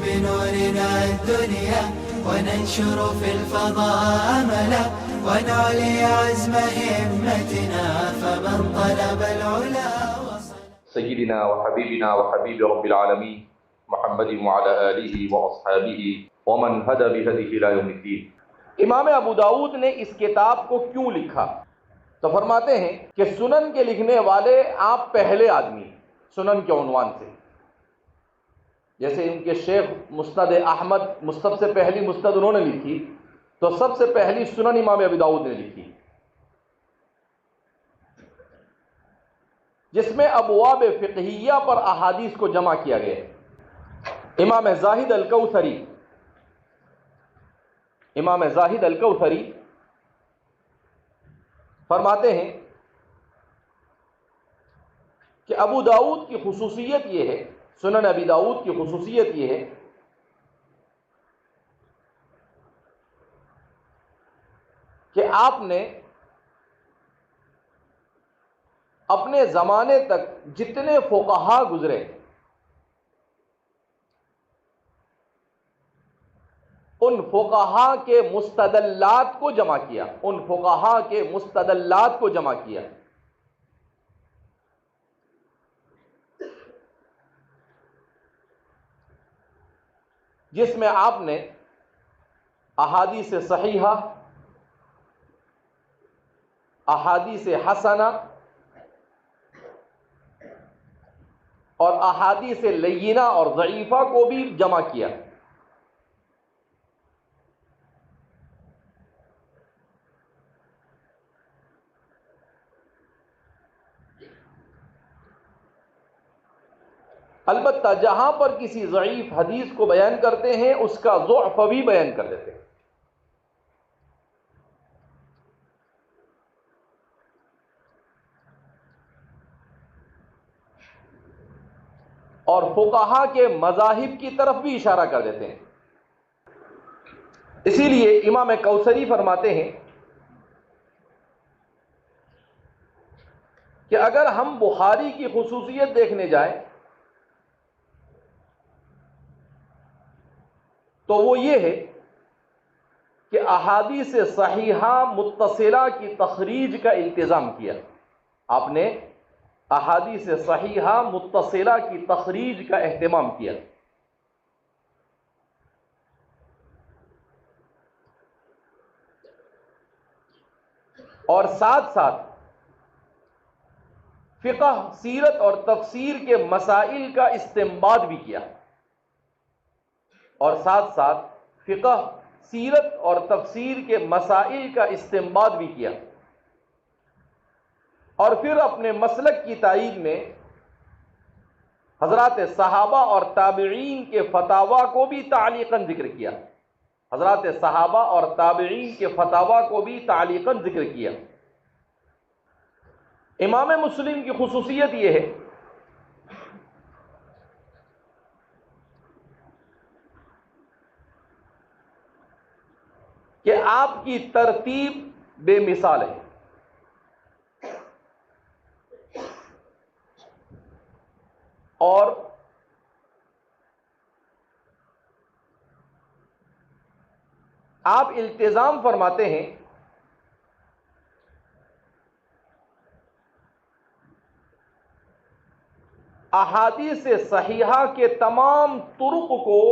بنورنا الدنيا وننشر في الفضاء أملا ونعلي عزم همتنا فمن طلب العلا وصل. سيدنا وحبيبنا وحبيب رب العالمين محمد وعلى آلہ واصحابہ ومن هدى بهدیہ إلى يوم الدین۔ امام ابو داؤد نے اس کتاب کو کیوں لکھا؟ تو فرماتے ہیں کہ سنن کے لکھنے والے آپ پہلے آدمی ہیں سنن کے عنوان سے، جیسے ان کے شیخ مسند احمد، سب سے پہلی مسند انہوں نے لکھی، تو سب سے پہلی سنن امام ابو داؤد نے لکھی، جس میں ابواب فقہیہ پر احادیث کو جمع کیا گیا ہے۔ امام زاہد الکوثری فرماتے ہیں کہ ابو داؤد کی خصوصیت یہ ہے، سنن ابی داؤد کی خصوصیت یہ ہے کہ آپ نے اپنے زمانے تک جتنے فقہا گزرے ان فقہا کے مستدلات کو جمع کیا، جس میں آپ نے احادیث صحیحہ، احادیث حسنہ اور احادیث لینہ اور ضعیفہ کو بھی جمع کیا۔ البتہ جہاں پر کسی ضعیف حدیث کو بیان کرتے ہیں اس کا ضعف بھی بیان کر دیتے ہیں۔ اور فقہا کے مذاہب کی طرف بھی اشارہ کر دیتے ہیں۔ اسی لیے امام کوثری فرماتے ہیں کہ اگر ہم بخاری کی خصوصیت دیکھنے جائیں تو وہ یہ ہے کہ احادیث صحیحہ متصلہ کی تخریج کا التزام کیا۔ آپ نے احادیث صحیحہ متصلہ کی تخریج کا اہتمام کیا، اور ساتھ ساتھ فقہ، سیرت اور تفسیر کے مسائل کا استنباط بھی کیا، اور ساتھ ساتھ فقہ، سیرت اور تفسیر کے مسائل کا استنباط بھی کیا، اور پھر اپنے مسلک کی تائید میں حضرات صحابہ اور تابعین کے فتاوی کو بھی تعلیقاً ذکر کیا، حضرات صحابہ اور تابعین کے فتاوی کو بھی تعلیقاً ذکر کیا۔ امام مسلم کی خصوصیت یہ ہے کہ آپ کی ترتیب بے مثال ہے، اور آپ التزام فرماتے ہیں احادیث صحیحہ کے تمام طرق کو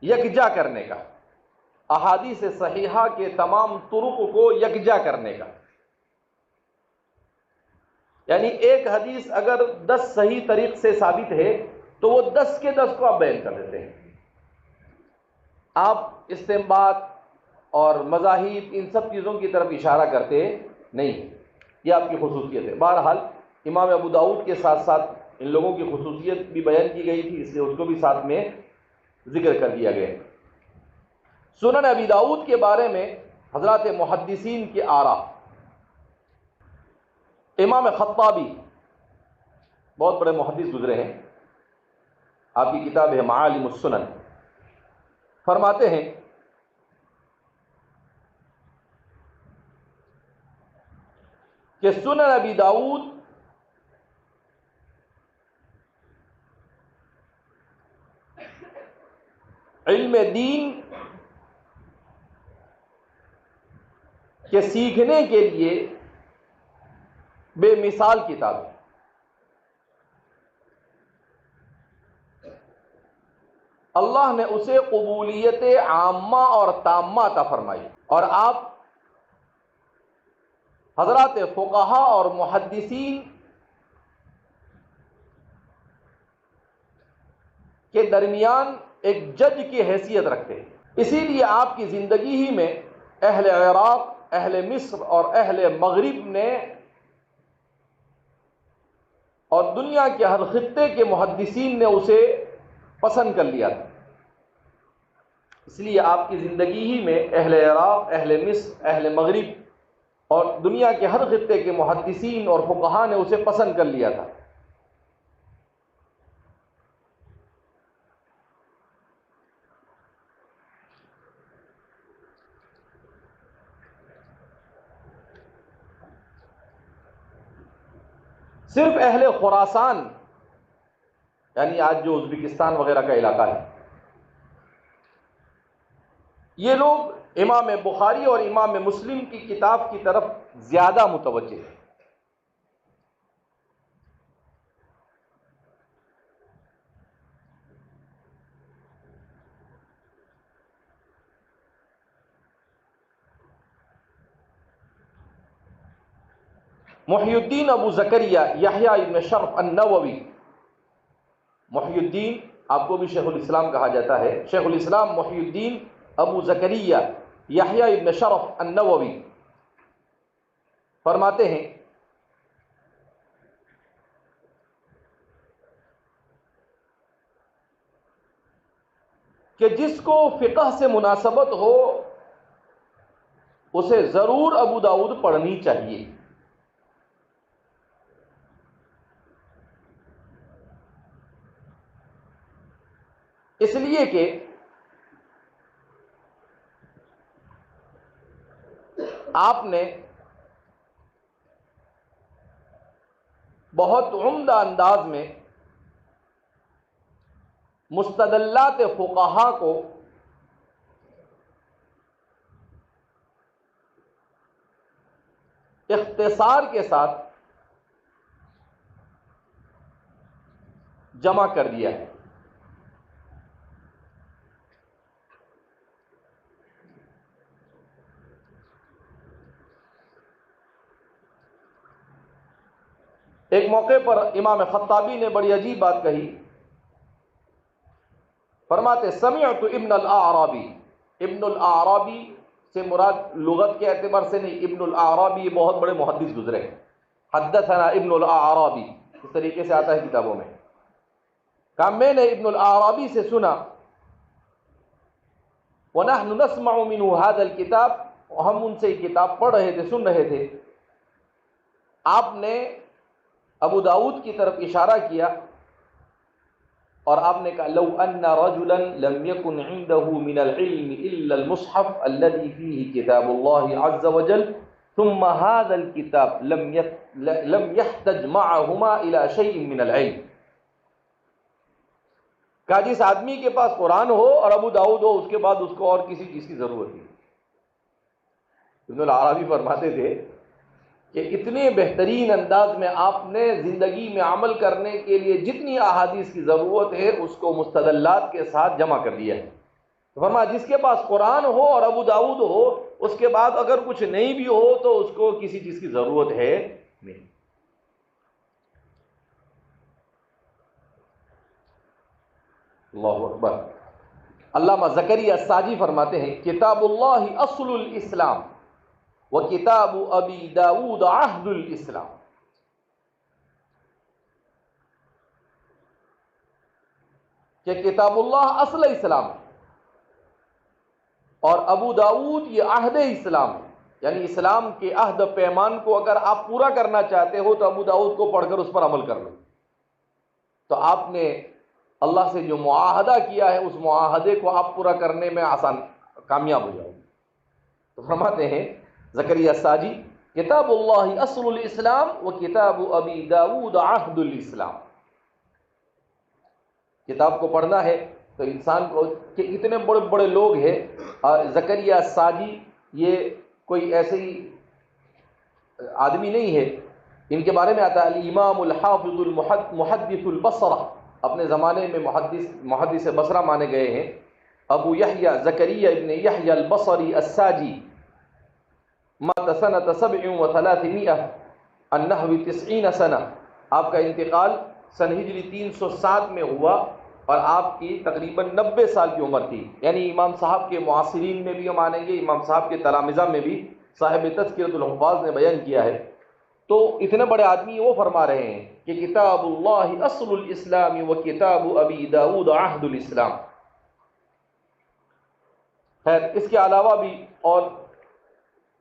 یکجا کرنے کا، احادیث صحیحہ کے تمام طرق کو یکجا کرنے کا، یعنی ایک حدیث اگر 10 صحیح طریق سے ثابت ہے تو وہ 10 کے 10 کو آپ بیان کر دیتے ہیں، آپ استنباط اور مذاہب ان سب چیزوں کی طرف اشارہ کرتے نہیں، یہ آپ کی خصوصیت ہے۔ بہرحال امام ابو داؤد کے ساتھ ساتھ ان لوگوں کی خصوصیت بھی بیان کی گئی تھی، اس لیے اس کو بھی ساتھ میں ذکر کر دیا گیا۔ سنن ابی داؤد کے بارے میں حضرات محدثین کی آراء، امام خطابی بہت بڑے محدث گزرے ہیں، آپ کی کتاب ہے معالم السنن، فرماتے ہیں کہ سنن ابی داؤد علم دین کے سیکھنے کے لیے بے مثال کتاب ہے۔ اللہ نے اسے قبولیت عامہ اور تامہ عطا فرمائی، اور آپ حضرات فقہا اور محدثین کے درمیان ایک جج کی حیثیت رکھتے ہیں۔ اسی لیے آپ کی زندگی ہی میں اہل عراق، اہل مصر اور اہل مغرب نے اور دنیا کے ہر خطے کے محدثین نے اسے پسند کر لیا تھا۔ اس لیے آپ کی زندگی ہی میں اہل عراق، اہل مصر، اہل مغرب اور دنیا کے ہر خطے کے محدثین اور فقہا نے اسے پسند کر لیا تھا۔ صرف اہل خراسان، یعنی آج جو ازبکستان وغیرہ کا علاقہ ہے، یہ لوگ امام بخاری اور امام مسلم کی کتاب کی طرف زیادہ متوجہ ہیں۔ محی الدین ابو زکریا یحییٰ ابن شرف النووی، محی الدین آپ کو بھی شیخ الاسلام کہا جاتا ہے، شیخ الاسلام محی الدین ابو زکریا یحییٰ ابن شرف النووی فرماتے ہیں کہ جس کو فقہ سے مناسبت ہو اسے ضرور ابو داؤد پڑھنی چاہیے۔ اس لیے کہ آپ نے بہت عمدہ انداز میں مستدلات فقہا کو اختصار کے ساتھ جمع کر دیا ہے۔ ایک موقع پر امام خطابی نے بڑی عجیب بات کہی، فرماتے سمعت ابن الاعرابی، ابن الاعرابی سے مراد لغت کے اعتبار سے نہیں، ابن الاعرابی یہ بہت بڑے محدث گزرے ہیں، حدثنا ابن الاعرابی اس طریقے سے آتا ہے کتابوں میں، کہا میں نے ابن الاعرابی سے سنا، ونحن نسمع منه هذا الكتاب، ہم ان سے یہ کتاب پڑھ رہے تھے، سن رہے تھے، آپ نے ابو داؤد کی طرف اشارہ کیا اور آپ نے کہا لو ان رجلا لم يكن عنده من العلم الا المصحف الذي فيه كتاب الله عز وجل ثم هذا الكتاب لم يحتج معهما الى شيء من العلم، کہا جس آدمی کے پاس قرآن ہو اور ابو داؤد ہو اس کے بعد اس کو اور کسی چیز کی ضرورت نہیں۔ ابن العربی فرماتے تھے کہ اتنے بہترین انداز میں آپ نے زندگی میں عمل کرنے کے لیے جتنی احادیث کی ضرورت ہے اس کو مستدلات کے ساتھ جمع کر دیا ہے۔ تو فرمایا جس کے پاس قرآن ہو اور ابو داؤد ہو اس کے بعد اگر کچھ نہیں بھی ہو تو اس کو کسی چیز کی ضرورت ہے نہیں۔ اللہ اکبر۔ علامہ زکریا الساجی فرماتے ہیں کتاب اللہ اصل الاسلام وکتاب ابی داود عہد الاسلام، کہ کتاب اللہ اصل اسلام ہے اور ابو داود یہ عہد اسلام ہے، یعنی اسلام کے عہد پیمان کو اگر آپ پورا کرنا چاہتے ہو تو ابو داود کو پڑھ کر اس پر عمل کر لو۔ تو آپ نے اللہ سے جو معاہدہ کیا ہے اس معاہدے کو آپ پورا کرنے میں آسان کامیاب ہو جاؤ۔ تو فرماتے ہیں زکریا الساجی کتاب اللہ اصل الاسلام و کتاب ابی داود عہد الاسلام، کتاب کو پڑھنا ہے تو انسان کو کہ اتنے بڑے بڑے لوگ ہیں، زکریا الساجی یہ کوئی ایسے ہی آدمی نہیں ہے، ان کے بارے میں آتا ہے الامام الحافظ محدث البصرہ، اپنے زمانے میں محدث بصرہ مانے گئے ہیں، ابو یحییٰ زکریا ابن یحییٰ البصری الساجی، مات سنۃ 37 عن نحو 90 سنہ، آپ کا انتقال سن ہجری 307 میں ہوا اور آپ کی تقریباً 90 سال کی عمر تھی، یعنی امام صاحب کے معاصرین میں بھی ہم مانیں گے، امام صاحب کے تلامذہ میں بھی صاحب تذکرۃ الحفاظ نے بیان کیا ہے۔ تو اتنے بڑے آدمی وہ فرما رہے ہیں کہ کتاب اللہ اصل الاسلام و کتاب ابی داود عہد الاسلام۔ خیر، اس کے علاوہ بھی اور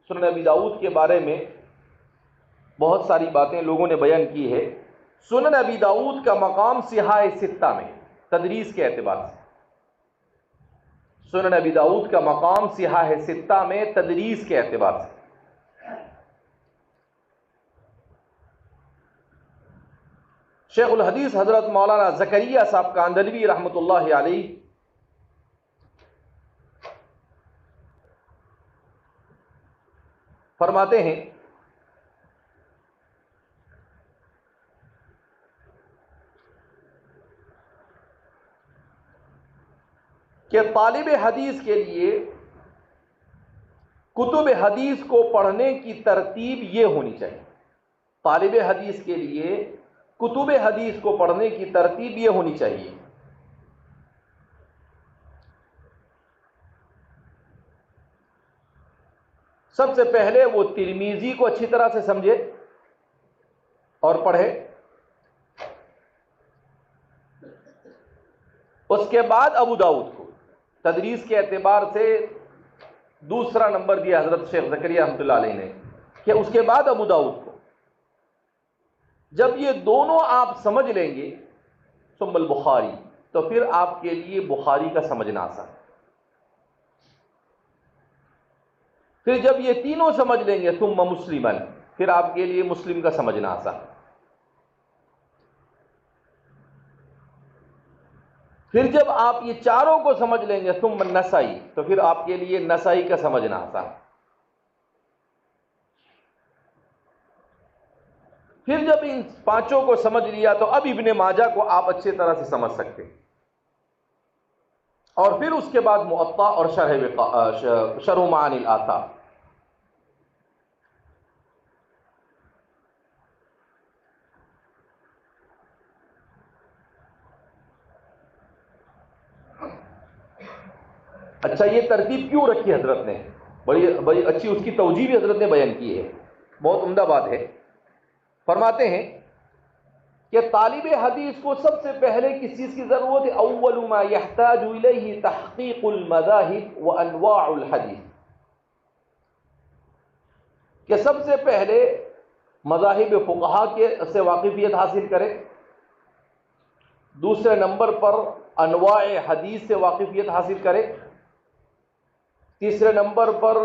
سنن ابی داؤد کے بارے میں بہت ساری باتیں لوگوں نے بیان کی ہے۔ سنن ابی داؤد کا مقام صحاح ستہ میں تدریس کے اعتبار سے، سنن ابی داؤد کا مقام صحاح ستہ میں تدریس کے اعتبار سے۔ شیخ الحدیث حضرت مولانا زکریا صاحب کاندھلوی رحمۃ اللہ علیہ فرماتے ہیں کہ طالب حدیث کے لیے کتب حدیث کو پڑھنے کی ترتیب یہ ہونی چاہیے، طالب حدیث کے لیے کتب حدیث کو پڑھنے کی ترتیب یہ ہونی چاہیے۔ سب سے پہلے وہ ترمذی کو اچھی طرح سے سمجھے اور پڑھے، اس کے بعد ابو داؤد کو تدریس کے اعتبار سے دوسرا نمبر دیا حضرت شیخ زکریا رحمۃ اللہ علیہ نے، کہ اس کے بعد ابو داؤد کو۔ جب یہ دونوں آپ سمجھ لیں گے ثم البخاری، تو پھر آپ کے لیے بخاری کا سمجھنا آسان۔ پھر جب یہ تینوں سمجھ لیں گے ثم مسلما، پھر آپ کے لیے مسلم کا سمجھنا آسان۔ پھر جب آپ یہ چاروں کو سمجھ لیں گے ثم النسائی، تو پھر آپ کے لیے نسائی کا سمجھنا آسان۔ پھر جب ان پانچوں کو سمجھ لیا تو اب ابن ماجہ کو آپ اچھے طرح سے سمجھ سکتے ہیں، اور پھر اس کے بعد موطا اور شرح معانی الآثار۔ اچھا، یہ ترتیب کیوں رکھی حضرت نے؟ بڑی اچھی اس کی توجیہ بھی حضرت نے بیان کی ہے، بہت عمدہ بات ہے۔ فرماتے ہیں کہ طالب حدیث کو سب سے پہلے کس چیز کی ضرورت ہے؟ اول ما يحتاج الیہ تحقیق المذاہب وانواع الحدیث، کہ سب سے پہلے مذاہب فقہا کے سے واقفیت حاصل کرے، دوسرے نمبر پر انواع حدیث سے واقفیت حاصل کرے، تیسرے نمبر پر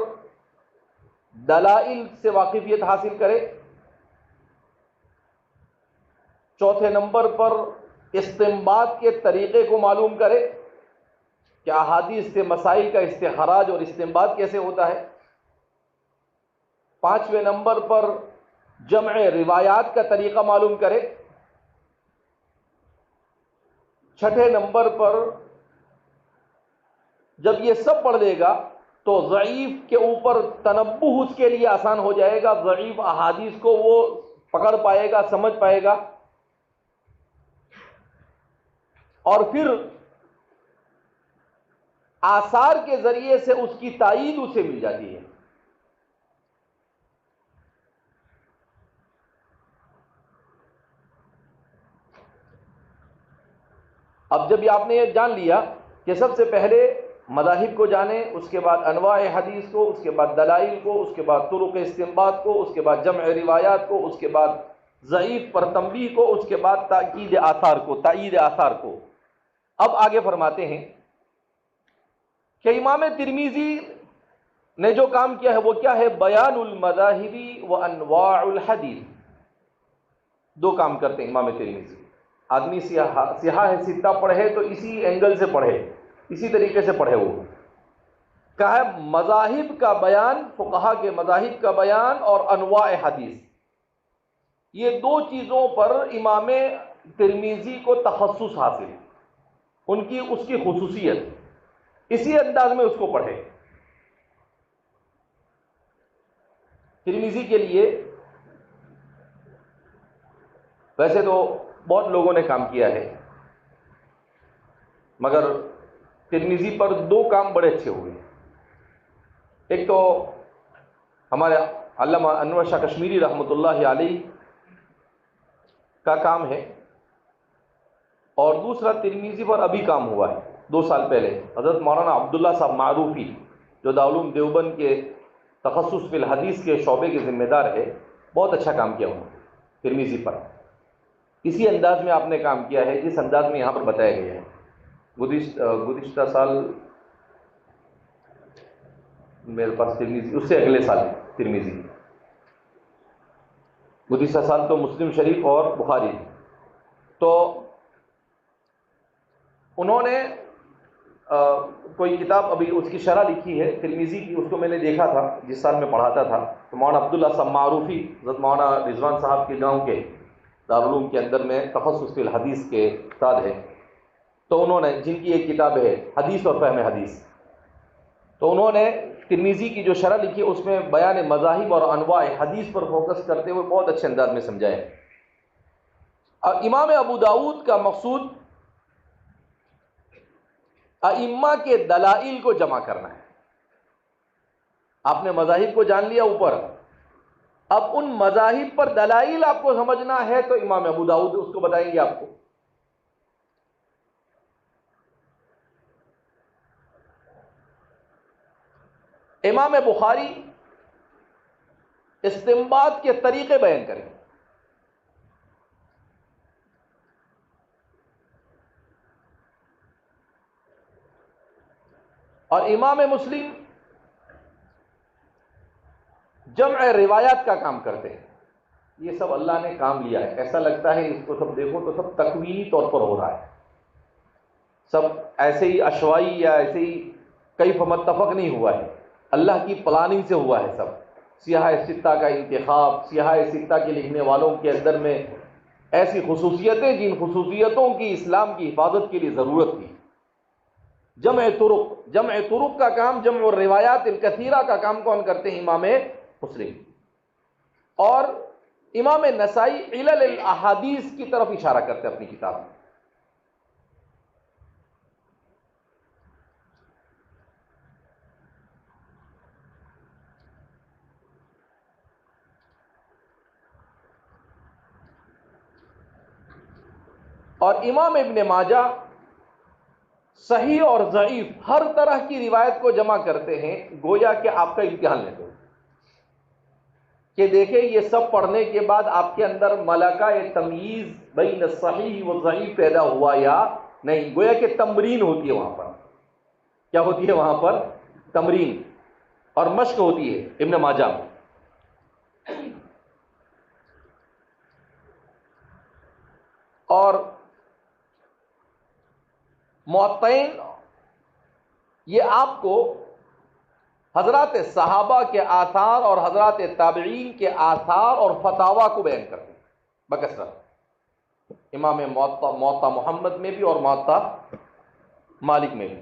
دلائل سے واقفیت حاصل کرے، چوتھے نمبر پر استنباط کے طریقے کو معلوم کرے کہ احادیث سے مسائل کا استخراج اور استنباط کیسے ہوتا ہے، پانچویں نمبر پر جمع روایات کا طریقہ معلوم کرے، چھٹے نمبر پر جب یہ سب پڑھ لے گا تو ضعیف کے اوپر تنبہ اس کے لیے آسان ہو جائے گا، ضعیف احادیث کو وہ پکڑ پائے گا، سمجھ پائے گا، اور پھر آثار کے ذریعے سے اس کی تائید اسے مل جاتی ہے۔ اب جب یہ آپ نے یہ جان لیا کہ سب سے پہلے مذاہب کو جانے، اس کے بعد انواع حدیث کو، اس کے بعد دلائل کو، اس کے بعد طرق استنباط کو، اس کے بعد جمع روایات کو، اس کے بعد ضعیف پر تنبیہ کو، اس کے بعد تائید آثار کو، اب آگے فرماتے ہیں کہ امام ترمذی نے جو کام کیا ہے وہ کیا ہے؟ بیان المذاہب و انواع الحدیث، دو کام کرتے ہیں امام ترمذی۔ آدمی صحاح ستہ پڑھے تو اسی اینگل سے پڑھے، اسی طریقے سے پڑھے. وہ کہا ہے مذاہب کا بیان، فقہا کے مذاہب کا بیان اور انواع حدیث، یہ دو چیزوں پر امام ترمذی کو تخصص حاصل، اس کی خصوصیت، اسی انداز میں اس کو پڑھے. ترمذی کے لیے ویسے تو بہت لوگوں نے کام کیا ہے، مگر ترمذی پر دو کام بڑے اچھے ہوئے. ایک تو ہمارے علامہ انور شاہ کشمیری رحمۃ اللہ علیہ کا کام ہے، اور دوسرا ترمذی پر ابھی کام ہوا ہے 2 سال پہلے. حضرت مولانا عبداللہ صاحب معروفی جو دارالعلوم دیوبند کے تخصص فی الحدیث کے شعبے کے ذمہ دار ہے، بہت اچھا کام کیا انہوں نے ترمذی پر. اسی انداز میں آپ نے کام کیا ہے جس انداز میں یہاں پر بتایا گیا ہے. گزشتہ سال میرے پاس ترمذی، اس سے اگلے سال ترمذی، گزشتہ سال تو مسلم شریف اور بخاری. تو انہوں نے کوئی کتاب ابھی اس کی شرح لکھی ہے ترمذی کی، اس کو میں نے دیکھا تھا جس سال میں پڑھاتا تھا. تو مولانا عبداللہ صاحب معروفی حضرت مولانا رضوان صاحب کے گاؤں کے دارالعلوم کے اندر میں تخصص فی الحدیث کے استاد ہیں. تو انہوں نے، جن کی ایک کتاب ہے حدیث اور فہم حدیث، تو انہوں نے ترمذی کی جو شرح لکھی ہے اس میں بیان مذاہب اور انواع حدیث پر فوکس کرتے ہوئے بہت اچھے انداز میں سمجھایا ہے. اور امام ابو داؤد کا مقصود ائمہ کے دلائل کو جمع کرنا ہے. آپ نے مذاہب کو جان لیا اوپر، اب ان مذاہب پر دلائل آپ کو سمجھنا ہے تو امام ابو داؤد اس کو بتائیں گے آپ کو. امام بخاری استنباط کے طریقے بیان کریں. اور امام مسلم جمع روایات کا کام کرتے ہیں. یہ سب اللہ نے کام لیا ہے. ایسا لگتا ہے اس کو سب دیکھو تو سب تکوینی طور پر ہو رہا ہے، سب ایسے ہی عشوائی یا ایسے ہی کیف متفق نہیں ہوا ہے، اللہ کی پلاننگ سے ہوا ہے. سب سیاح ستہ کا انتخاب، سیاح ستہ کے لکھنے والوں کے اندر میں ایسی خصوصیتیں جن خصوصیتوں کی اسلام کی حفاظت کے لیے ضرورت تھی. جمع طرق کا کام، جمع الروایات الکثیرہ کا کام کون کرتے ہیں؟ امام مسلم. اور امام نسائی علل الاحادیث کی طرف اشارہ کرتے ہیں اپنی کتاب میں. اور امام ابن ماجہ صحیح اور ضعیف ہر طرح کی روایت کو جمع کرتے ہیں، گویا کہ آپ کا امتحان لیتے ہیں کہ دیکھیں یہ سب پڑھنے کے بعد آپ کے اندر ملکہ تمییز بین الصحیح و ضعیف پیدا ہوا یا نہیں. گویا کہ تمرین ہوتی ہے وہاں پر. کیا ہوتی ہے وہاں پر؟ تمرین اور مشق ہوتی ہے ابن ماجہ میں. اور معطئین یہ آپ کو حضرات صحابہ کے آثار اور حضرات تابعین کے آثار اور فتاوا کو بیان کرتے ہیں بکثرت. امام موطا محمد میں بھی اور موطا مالک میں بھی.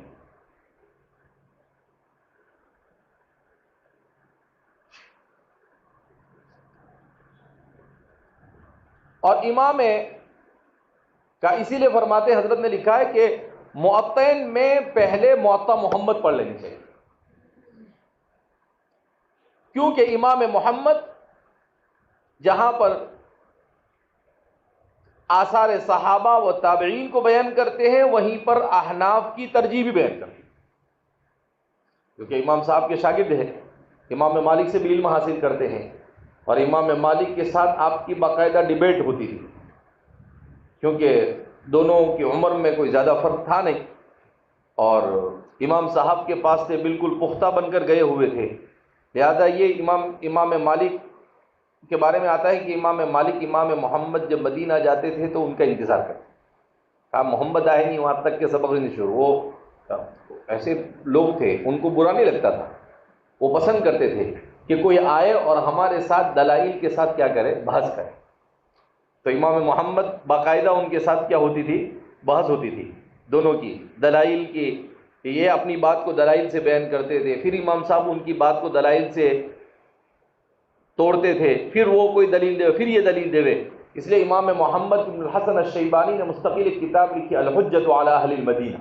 اور امام کا اسی لیے فرماتے حضرت نے لکھا ہے کہ معطئین میں پہلے موطا محمد پڑھ لینی چاہیے، کیونکہ امام محمد جہاں پر آثار صحابہ و تابعین کو بیان کرتے ہیں وہیں پر احناف کی ترجیح بھی بیان کرتے ہیں، کیونکہ امام صاحب کے شاگرد ہیں، امام مالک سے بھی علم حاصل کرتے ہیں. اور امام مالک کے ساتھ آپ کی باقاعدہ ڈیبیٹ ہوتی تھی، کیونکہ دونوں کی عمر میں کوئی زیادہ فرق تھا نہیں، اور امام صاحب کے پاس سے بالکل پختہ بن کر گئے ہوئے تھے. لہذا یہ امام مالک کے بارے میں آتا ہے کہ امام مالک امام محمد جب مدینہ جاتے تھے تو ان کا انتظار کرتے. آپ محمد آئے نہیں وہاں تک کہ سبق ہی نہیں شروع. وہ ایسے لوگ تھے، ان کو برا نہیں لگتا تھا، وہ پسند کرتے تھے کہ کوئی آئے اور ہمارے ساتھ دلائل کے ساتھ کیا کرے، بحث کرے. تو امام محمد باقاعدہ ان کے ساتھ کیا ہوتی تھی، بحث ہوتی تھی دونوں کی، دلائل کی. یہ اپنی بات کو دلائل سے بیان کرتے تھے، پھر امام صاحب ان کی بات کو دلائل سے توڑتے تھے، پھر وہ کوئی دلیل دے، پھر یہ دلیل دے. اس لیے امام محمد بن الحسن الشیبانی نے مستقل ایک کتاب لکھی الحجۃ علی اہل المدینہ.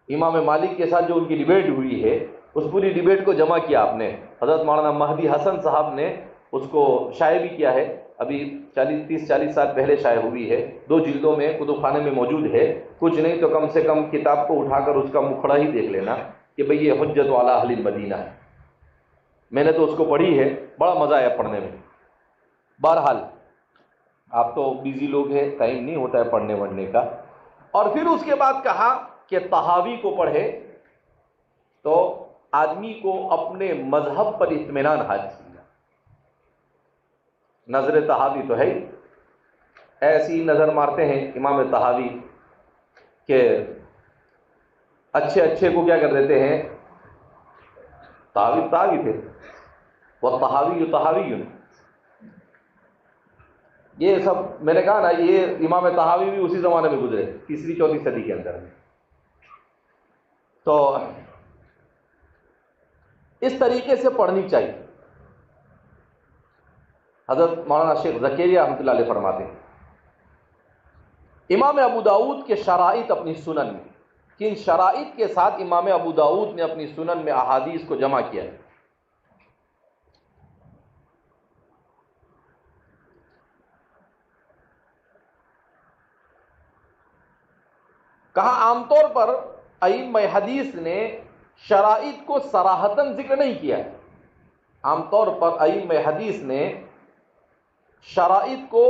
امام مالک کے ساتھ جو ان کی ڈیبیٹ ہوئی ہے، اس پوری ڈیبیٹ کو جمع کیا آپ نے. حضرت مولانا مہدی حسن صاحب نے اس کو شائع بھی کیا ہے، ابھی 30-40 سال پہلے شائع ہوئی ہے، 2 جلدوں میں کتب خانے میں موجود ہے. کچھ نہیں تو کم سے کم کتاب کو اٹھا کر اس کا مکھڑا ہی دیکھ لینا کہ بھئی یہ حجۃ علی اہل المدینہ ہے. میں نے تو اس کو پڑھی ہے، بڑا مزہ آیا پڑھنے میں. بہرحال آپ تو بیزی لوگ ہیں، ٹائم نہیں ہوتا ہے پڑھنے وڑھنے کا. اور پھر اس کے بعد کہا کہ طحاوی کو پڑھے تو آدمی کو اپنے مذہب پر اطمینان حاصل. نظر طحاوی تو ہے ہی، ایسی نظر مارتے ہیں امام طحاوی کہ اچھے اچھے کو کیا کر دیتے ہیں، طحاوی تھے، وہ طحاوی. یہ سب میں نے کہا نا، یہ امام طحاوی بھی اسی زمانے میں گزرے، 3-4 صدی کے اندر میں. تو اس طریقے سے پڑھنی چاہیے. حضرت مولانا شیخ زکریا رحمۃ اللہ علیہ فرماتے ہیں امام ابو داؤد کے شرائط اپنی سنن میں، کن شرائط کے ساتھ امام ابو داؤد نے اپنی سنن میں احادیث کو جمع کیا ہے. کہا عام طور پر ائمہ حدیث نے شرائط کو صراحتاً ذکر نہیں کیا ہے. عام طور پر ائمہ حدیث نے شرائط کو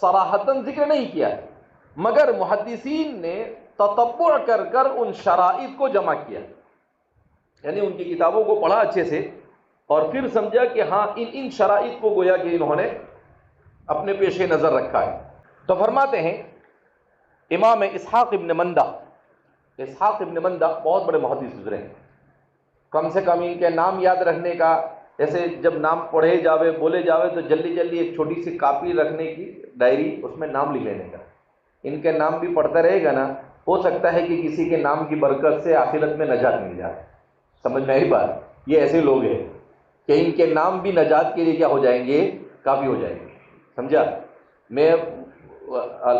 صراحتاً ذکر نہیں کیا ہے، مگر محدثین نے تتبع کر کر ان شرائط کو جمع کیا، یعنی ان کی کتابوں کو پڑھا اچھے سے اور پھر سمجھا کہ ہاں ان شرائط کو گویا کہ انہوں نے اپنے پیش نظر رکھا ہے. تو فرماتے ہیں امام اسحاق ابن مندہ بہت بڑے محدث گزرے ہیں. کم سے کم ان کے نام یاد رکھنے کا، جیسے جب نام پڑھے جاوے بولے جاوے تو جلدی جلدی ایک چھوٹی سی کاپی رکھنے کی، ڈائری، اس میں نام لکھ لینے کا. ان کے نام بھی پڑھتا رہے گا نا، ہو سکتا ہے کہ کسی کے نام کی برکت سے آخرت میں نجات مل جائے. سمجھ میں آئی بات؟ یہ ایسے لوگ ہیں کہ ان کے نام بھی نجات کے لیے کیا ہو جائیں گے، کافی ہو جائیں گے. سمجھا؟ میں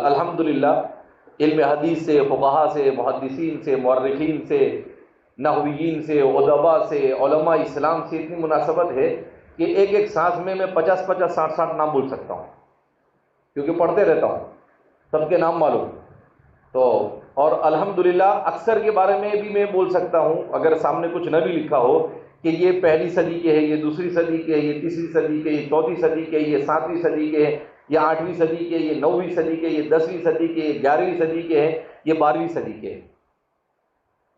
الحمدللہ علم حدیث سے، فقہا سے، محدثین سے، مورخین سے، نحویین سے، ادباء سے، علماء اسلام سے اتنی مناسبت ہے کہ ایک سانس میں 50 60 نام بول سکتا ہوں، کیونکہ پڑھتے رہتا ہوں، سب کے نام معلوم. تو اور الحمدللہ اکثر کے بارے میں بھی میں بول سکتا ہوں، اگر سامنے کچھ نہ بھی لکھا ہو کہ یہ 1 صدی کے ہے، یہ 2 صدی کے ہے، یہ 3 صدی کے، یہ 4 صدی کے، یہ 7 صدی کے ہے، یہ 8 صدی کے، یہ 9 صدی کے، یہ 10 صدی کے، یہ 11 صدی کے ہیں، یہ 12 صدی کے.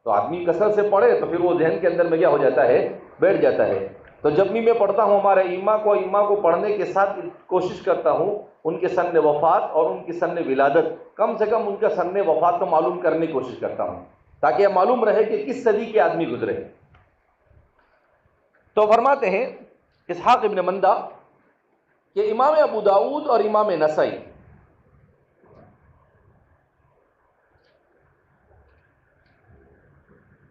تو آدمی کثرت سے پڑھے تو پھر وہ ذہن کے اندر میں کیا ہو جاتا ہے، بیٹھ جاتا ہے. تو جب بھی میں پڑھتا ہوں ہمارے ائمہ کو پڑھنے کے ساتھ کوشش کرتا ہوں ان کے سن وفات اور ان کی سن ولادت، کم سے کم ان کا سن وفات کو معلوم کرنے کی کوشش کرتا ہوں تاکہ یہ معلوم رہے کہ کس صدی کے آدمی گزرے. تو فرماتے ہیں اسحاق ابن مندہ کہ امام ابو داؤد اور امام نسائی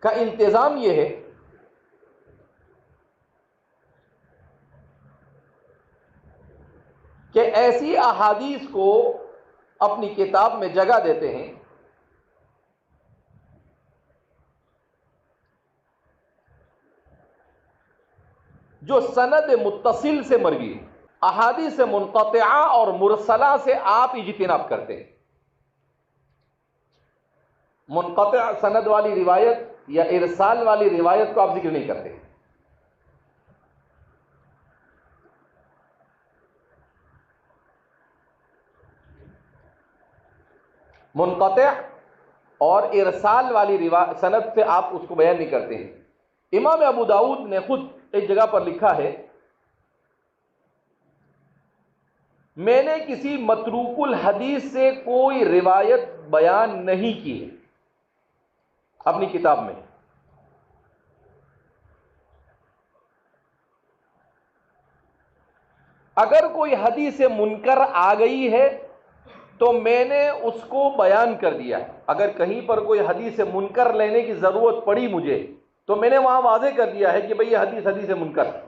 کا التزام یہ ہے کہ ایسی احادیث کو اپنی کتاب میں جگہ دیتے ہیں جو سند متصل سے مروی، احادیث منقطعہ اور مرسلہ سے آپ اجتناب کرتے ہیں. منقطع سند والی روایت یا ارسال والی روایت کو آپ ذکر نہیں کرتے. منقطع اور ارسال والی سند سے آپ اس کو بیان نہیں کرتے ہیں. امام ابو داؤد نے خود ایک جگہ پر لکھا ہے میں نے کسی متروک الحدیث سے کوئی روایت بیان نہیں کی اپنی کتاب میں۔ اگر کوئی حدیث منکر آ گئی ہے تو میں نے اس کو بیان کر دیا ہے۔ اگر کہیں پر کوئی حدیث منکر لینے کی ضرورت پڑی مجھے تو میں نے وہاں واضح کر دیا ہے کہ بھئی یہ حدیث منکر ہے۔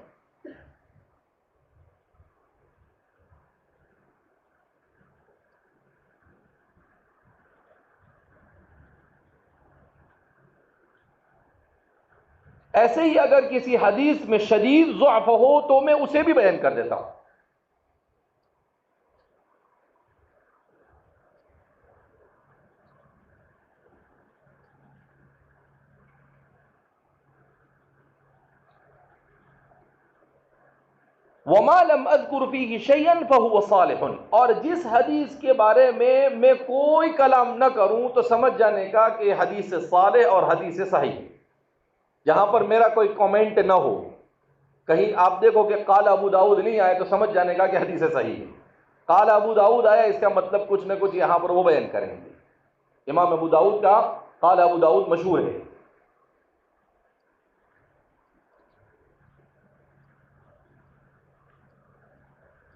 ایسے ہی اگر کسی حدیث میں شدید ضعف ہو تو میں اسے بھی بیان کر دیتا ہوں۔ وَمَا لَمْ أَذْكُرْ فِيهِ شَيْئًا فَهُوَ صَالِحٌ، اور جس حدیث کے بارے میں کوئی کلام نہ کروں تو سمجھ جانے کا کہ حدیث صالح اور حدیث صحیح ہے، جہاں پر میرا کوئی کامنٹ نہ ہو۔ کہیں آپ دیکھو کہ قال ابو داؤد نہیں آئے تو سمجھ جانے کا کہ حدیث صحیح ہے۔ قال ابو داؤد آیا، اس کا مطلب کچھ نہ کچھ یہاں پر وہ بیان کریں گے۔ امام ابو داؤد کا قال ابو داؤد مشہور ہے۔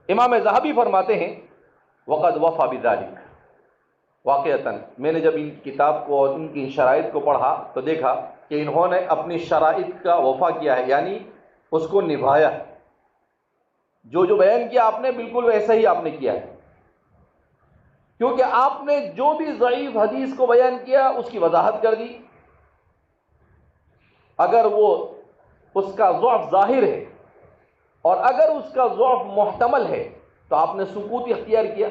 امام ذہبی فرماتے ہیں وقد وفا بذلک، واقعتاً میں نے جب ان کتاب کو اور ان کی شرائط کو پڑھا تو دیکھا کہ انہوں نے اپنی شرائط کا وفا کیا ہے، یعنی اس کو نبھایا ہے۔ جو بیان کیا آپ نے بالکل ویسا ہی آپ نے کیا ہے، کیونکہ آپ نے جو بھی ضعیف حدیث کو بیان کیا اس کی وضاحت کر دی۔ اگر وہ اس کا ضعف ظاہر ہے اور اگر اس کا ضعف محتمل ہے تو آپ نے سکوت اختیار کیا،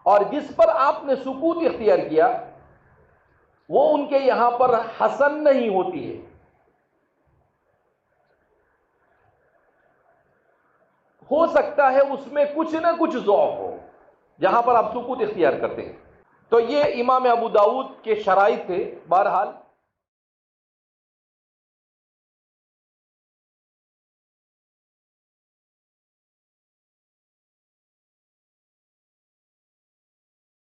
اور جس پر آپ نے سکوت اختیار کیا وہ ان کے یہاں پر حسن نہیں ہوتی ہے۔ ہو سکتا ہے اس میں کچھ نہ کچھ ضعف ہو، جہاں پر آپ سکوت اختیار کرتے ہیں۔ تو یہ امام ابو داؤد کے شرائط تھے۔ بہرحال